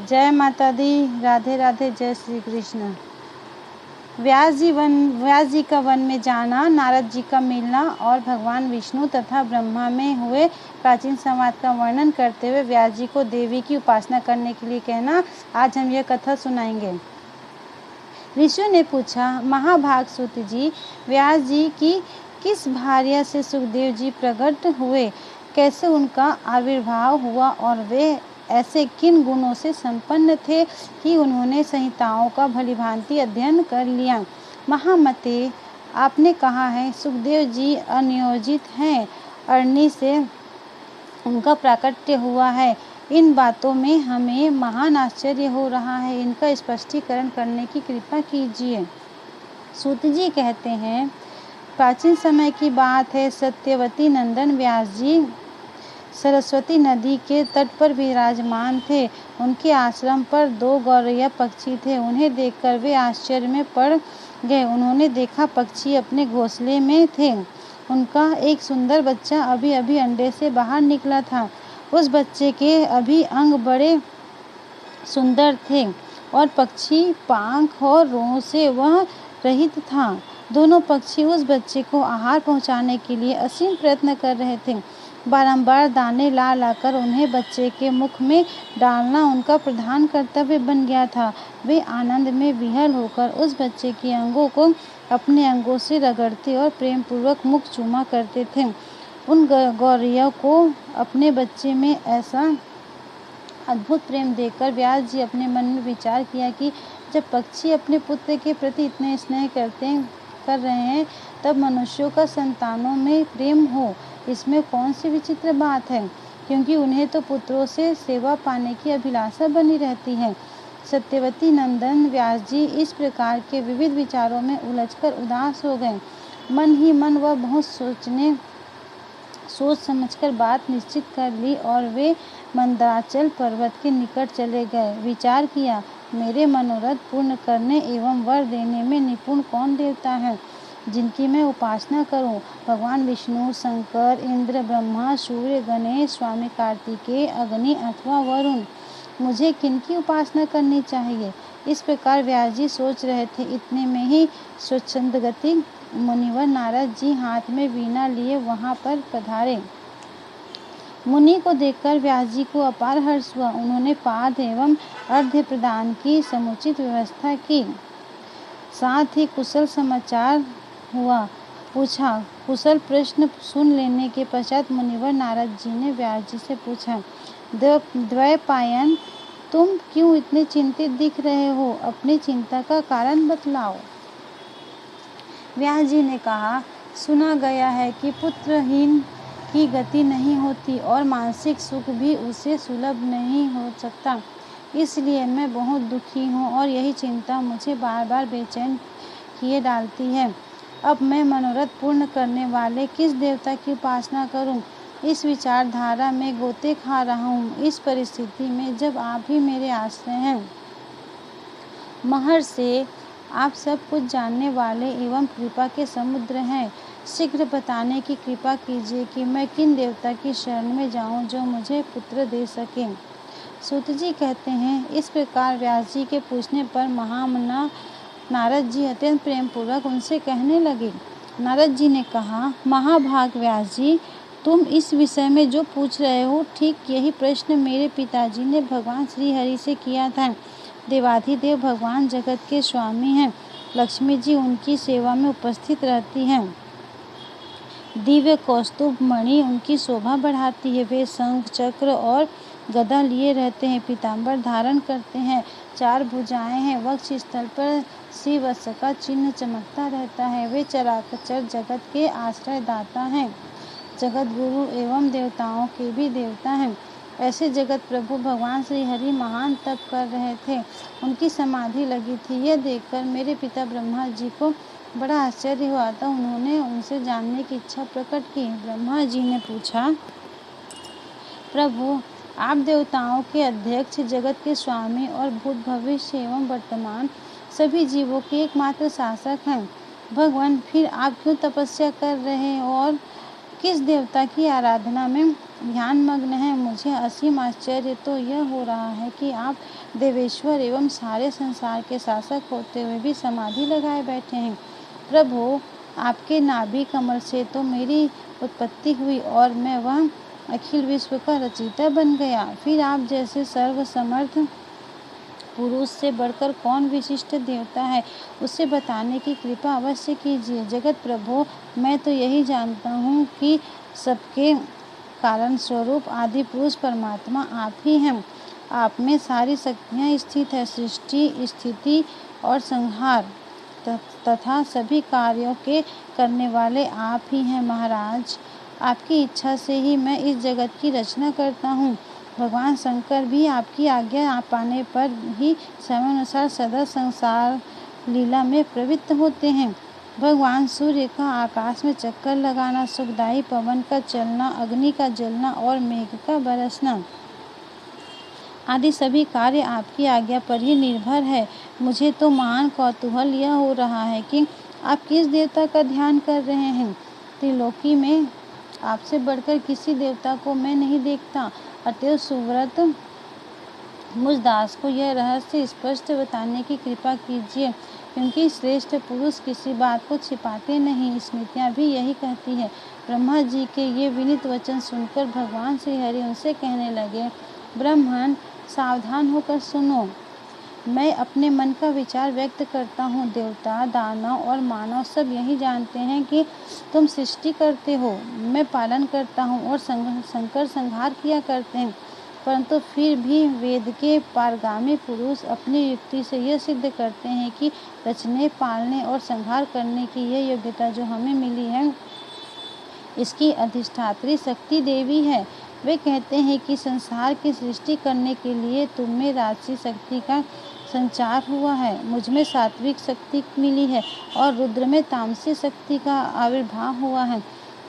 जय माता दी, राधे राधे, जय श्री कृष्ण। व्यास जी का वन में जाना, नारद जी का मिलना और भगवान विष्णु तथा ब्रह्मा में हुए प्राचीन संवाद का वर्णन करते हुए व्यास जी को देवी की उपासना करने के लिए कहना, आज हम यह कथा सुनाएंगे। ऋषियों ने पूछा, महाभाग सूत जी, व्यास जी की किस भार्या से सुखदेव जी प्रकट हुए, कैसे उनका आविर्भाव हुआ और वे ऐसे किन गुणों से संपन्न थे कि उन्होंने संहिताओं का भलीभांति अध्ययन कर लिया। महामते, आपने कहा है सुखदेव जी अनियोजित हैं, अरणी से उनका प्राकट्य हुआ है। इन बातों में हमें महान आश्चर्य हो रहा है, इनका स्पष्टीकरण करने की कृपा कीजिए। सूत जी कहते हैं, प्राचीन समय की बात है, सत्यवती नंदन व्यास जी सरस्वती नदी के तट पर विराजमान थे। उनके आश्रम पर 2 गौरैया पक्षी थे। उन्हें देखकर वे आश्चर्य में पड़ गए। उन्होंने देखा पक्षी अपने घोंसले में थे। उनका एक सुंदर बच्चा अभी अभी अंडे से बाहर निकला था। उस बच्चे के अभी अंग बड़े सुंदर थे और पक्षी पांख और रों से वह रहित था। दोनों पक्षी उस बच्चे को आहार पहुंचाने के लिए असीम प्रयत्न कर रहे थे। बारंबार दाने ला लाकर उन्हें बच्चे के मुख में डालना उनका प्रधान कर्तव्य बन गया था। वे आनंद में विह्वल होकर उस बच्चे के अंगों को अपने अंगों से रगड़ते और प्रेम पूर्वक मुख चूमा करते थे। उन गौरैया को अपने बच्चे में ऐसा अद्भुत प्रेम देखकर व्यास जी अपने मन में विचार किया कि जब पक्षी अपने पुत्र के प्रति इतने स्नेह कर रहे हैं, तब मनुष्यों का संतानों में प्रेम हो, इसमें कौन सी विचित्र बात है, क्योंकि उन्हें तो पुत्रों से सेवा पाने की अभिलाषा बनी रहती है। सत्यवती नंदन व्यास जी इस प्रकार के विविध विचारों में उलझकर उदास हो गए। मन ही मन वह बहुत सोच समझकर बात निश्चित कर ली और वे मंदराचल पर्वत के निकट चले गए। विचार किया, मेरे मनोरथ पूर्ण करने एवं वर देने में निपुण कौन देवता है जिनकी मैं उपासना करूं? भगवान विष्णु, शंकर, इंद्र, ब्रह्मा, सूर्य, गणेश, स्वामी कार्तिकेय, अग्नि अथवा वरुण, मुझे किनकी उपासना करनी चाहिए? इस प्रकार व्यास जी सोच रहे थे। इतने में ही स्वच्छंदगति मुनिवर नारद जी हाथ में वीणा लिए वहां पर पधारे। मुनि को देखकर व्यास जी को अपार हर्ष हुआ। उन्होंने पाद एवं अर्घ्य प्रदान की समुचित व्यवस्था की, साथ ही कुशल समाचार पूछा। कुशल प्रश्न सुन लेने के पश्चात मुनिवर नारद जी ने व्यास जी से पूछा, द्वैपायन, तुम क्यों इतने चिंतित दिख रहे हो? अपनी चिंता का कारण बतलाओ। व्यास जी ने कहा, सुना गया है कि पुत्रहीन की गति नहीं होती और मानसिक सुख भी उसे सुलभ नहीं हो सकता। इसलिए मैं बहुत दुखी हूँ और यही चिंता मुझे बार बार बेचैन किए डालती है। अब मैं मनोरथ पूर्ण करने वाले किस देवता की उपासना करूं? इस विचारधारा में गोते खा रहा हूँ। इस परिस्थिति में जब आप ही मेरे आश्रय हैं, महर्षि, आप सब कुछ जानने वाले एवं कृपा के समुद्र हैं, शीघ्र बताने की कृपा कीजिए कि मैं किन देवता की शरण में जाऊं जो मुझे पुत्र दे सके। सूत जी कहते हैं, इस प्रकार व्यास जी के पूछने पर महामना नारद जी अत्यंत प्रेम पूर्वक उनसे कहने लगे। नारद जी ने कहा, महाभाग व्यास जी, तुम इस विषय में जो पूछ रहे हो, ठीक यही प्रश्न मेरे पिताजी ने भगवान श्री हरि से किया था। देवाधिदेव भगवान जगत के स्वामी हैं। लक्ष्मी जी उनकी सेवा में उपस्थित रहती हैं। दिव्य कौस्तुभ मणि उनकी शोभा बढ़ाती है। वे शंख, चक्र और गदा लिए रहते हैं, पीताम्बर धारण करते हैं, 4 भुजाएं हैं, वक्ष स्थल पर श्रीवत्स का चिन्ह चमकता रहता है। वे चराचर जगत के आश्रय दाता हैं, जगत गुरु एवं देवताओं के भी देवता हैं। ऐसे जगत प्रभु भगवान श्री हरि महान तप कर रहे थे। उनकी समाधि लगी थी। यह देखकर मेरे पिता ब्रह्मा जी को बड़ा आश्चर्य हुआ था। उन्होंने उनसे जानने की इच्छा प्रकट की। ब्रह्मा जी ने पूछा, प्रभु, आप देवताओं के अध्यक्ष, जगत के स्वामी और भूत भविष्य एवं वर्तमान सभी जीवों के एकमात्र शासक हैं। भगवान, फिर आप क्यों तपस्या कर रहे हैं और किस देवता की आराधना में ध्यान मग्न हैं। मुझे असीम आश्चर्य तो यह हो रहा है कि आप देवेश्वर एवं सारे संसार के शासक होते हुए भी समाधि लगाए बैठे हैं। प्रभु, आपके नाभि कमल से तो मेरी उत्पत्ति हुई और मैं वह अखिल विश्व का रचयिता बन गया। फिर आप जैसे सर्वसमर्थ पुरुष से बढ़कर कौन विशिष्ट देवता है, उसे बताने की कृपा अवश्य कीजिए। जगत प्रभु, मैं तो यही जानता हूँ कि सबके कारण स्वरूप आदि पुरुष परमात्मा आप ही हैं। आप में सारी शक्तियाँ स्थित है। सृष्टि, स्थिति और संहार तथा सभी कार्यों के करने वाले आप ही हैं। महाराज, आपकी इच्छा से ही मैं इस जगत की रचना करता हूँ। भगवान शंकर भी आपकी आज्ञा पाने पर ही समयानुसार सदा संसार लीला में प्रवृत्त होते हैं। भगवान सूर्य का आकाश में चक्कर लगाना, सुखदायी पवन का चलना, अग्नि का जलना और मेघ का बरसना आदि सभी कार्य आपकी आज्ञा पर ही निर्भर है। मुझे तो महान कौतूहल यह हो रहा है कि आप किस देवता का ध्यान कर रहे हैं। त्रिलोकी में आपसे बढ़कर किसी देवता को मैं नहीं देखता। अतएव सुव्रत मुझ दास को यह रहस्य स्पष्ट बताने की कृपा कीजिए, क्योंकि श्रेष्ठ पुरुष किसी बात को छिपाते नहीं। स्मृतियाँ भी यही कहती है। ब्रह्मा जी के ये विनीत वचन सुनकर भगवान श्री हरि उनसे कहने लगे, ब्राह्मण, सावधान होकर सुनो। मैं अपने मन का विचार व्यक्त करता हूँ। देवता, दानव और मानव सब यही जानते हैं कि तुम सृष्टि करते हो, मैं पालन करता हूँ और संकर संहार किया करते हैं। परंतु फिर भी वेद के पारगामी पुरुष अपनी युक्ति से यह सिद्ध करते हैं कि रचने, पालने और संहार करने की यह योग्यता जो हमें मिली है, इसकी अधिष्ठात्री शक्ति देवी है। वे कहते हैं कि संसार की सृष्टि करने के लिए तुम में राजसी शक्ति का संचार हुआ है, मुझ में सात्विक शक्ति मिली है और रुद्र में तामसी शक्ति का आविर्भाव हुआ है।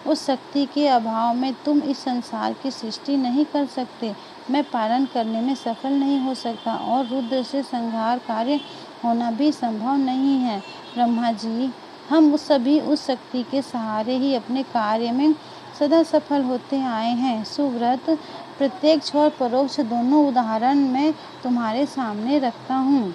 उस शक्ति के अभाव में तुम इस संसार की सृष्टि नहीं कर सकते, मैं पालन करने में सफल नहीं हो सकता और रुद्र से संहार कार्य होना भी संभव नहीं है। ब्रह्मा जी, हम सभी उस शक्ति के सहारे ही अपने कार्य में सदा सफल होते आए हैं। सुव्रत, प्रत्यक्ष और परोक्ष दोनों उदाहरण मैं तुम्हारे सामने रखता हूँ।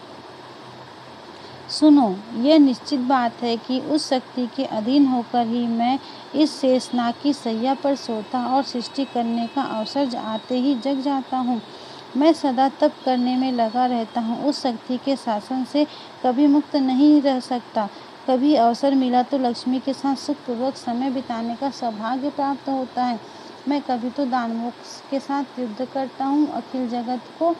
सुनो, यह निश्चित बात है कि उस शक्ति के अधीन होकर ही मैं इस शेषनाग की सैया पर सोता और सृष्टि करने का अवसर आते ही जग जाता हूँ। मैं सदा तप करने में लगा रहता हूँ। उस शक्ति के शासन से कभी मुक्त नहीं रह सकता। कभी अवसर मिला तो लक्ष्मी के साथ सुखपूर्वक समय बिताने का सौभाग्य प्राप्त होता है। मैं कभी तो दानवों के साथ युद्ध करता हूँ। अखिल जगत को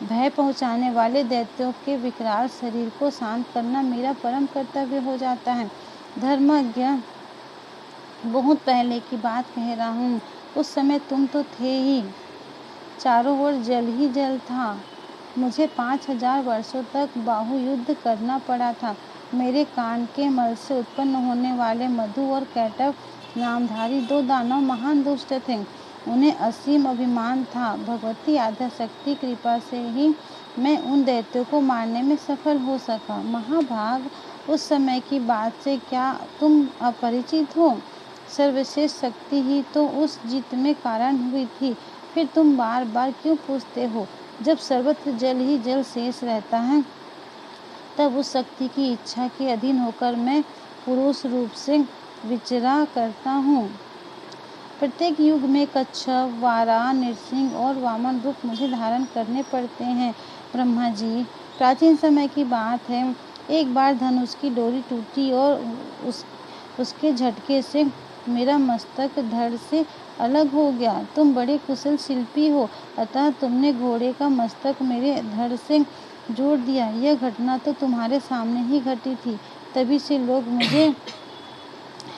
भय पहुँचाने वाले दैत्यों के विकराल शरीर को शांत करना मेरा परम कर्तव्य हो जाता है। धर्मज्ञ, बहुत पहले की बात कह रहा हूँ। उस समय तुम तो थे ही, चारों ओर जल ही जल था। मुझे 5000 वर्षों तक बाहुयुद्ध करना पड़ा था। मेरे कान के मल से उत्पन्न होने वाले मधु और कैटव नामधारी 2 दानव महान दुष्ट थे। उन्हें असीम अभिमान था। भगवती आद्याशक्ति कृपा से ही मैं उन दैत्यों को मारने में सफल हो सका। महाभाग, उस समय की बात से क्या तुम अपरिचित हो? सर्वश्रेष्ठ शक्ति ही तो उस जीत में कारण हुई थी। फिर तुम बार बार क्यों पूछते हो? जब सर्वत्र जल ही जल शेष रहता है, तब उस शक्ति की इच्छा के अधीन होकर मैं पुरुष रूप से विचरा करता हूँ। प्रत्येक युग में कच्छप, वारा, नृसिंह और वामन रूप मुझे धारण करने पड़ते हैं। ब्रह्मा जी, प्राचीन समय की बात है, एक बार धनुष की डोरी टूटी और उसके झटके से मेरा मस्तक धड़ से अलग हो गया। तुम बड़े कुशल शिल्पी हो, अतः तुमने घोड़े का मस्तक मेरे धड़ से जोड़ दिया। यह घटना तो तुम्हारे सामने ही घटी थी, तभी से लोग मुझे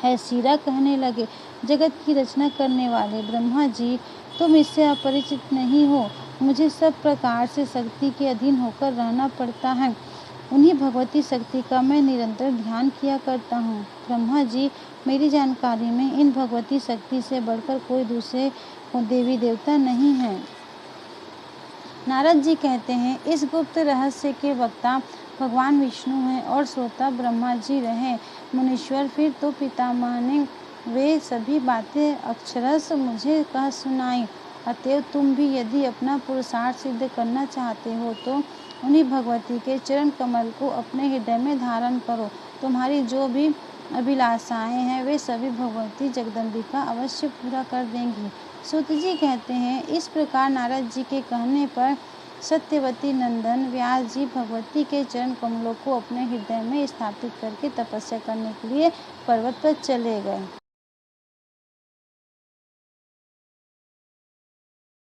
हैसीरा कहने लगे। जगत की रचना करने वाले ब्रह्मा जी, तुम इससे अपरिचित नहीं हो। मुझे सब प्रकार से शक्ति के अधीन होकर रहना पड़ता है। उन्हीं भगवती शक्ति का मैं निरंतर ध्यान किया करता हूँ। ब्रह्मा जी, मेरी जानकारी में इन भगवती शक्ति से बढ़कर कोई दूसरे देवी देवता नहीं है। नारद जी कहते हैं, इस गुप्त रहस्य के वक्ता भगवान विष्णु हैं और श्रोता ब्रह्मा जी रहे। मुनीश्वर, फिर तो पितामह ने वे सभी बातें अक्षरश मुझे कह सुनाई। अतएव तुम भी यदि अपना पुरुषार्थ सिद्ध करना चाहते हो तो उन्हीं भगवती के चरण कमल को अपने हृदय में धारण करो। तुम्हारी जो भी अभिलाषाएं हैं वे सभी भगवती जगदम्बिका अवश्य पूरा कर देंगी। सूत जी कहते हैं, इस प्रकार नारद जी के कहने पर सत्यवती नंदन व्यास जी भगवती के चरण कमलों को अपने हृदय में स्थापित करके तपस्या करने के लिए पर्वत पर चले गए।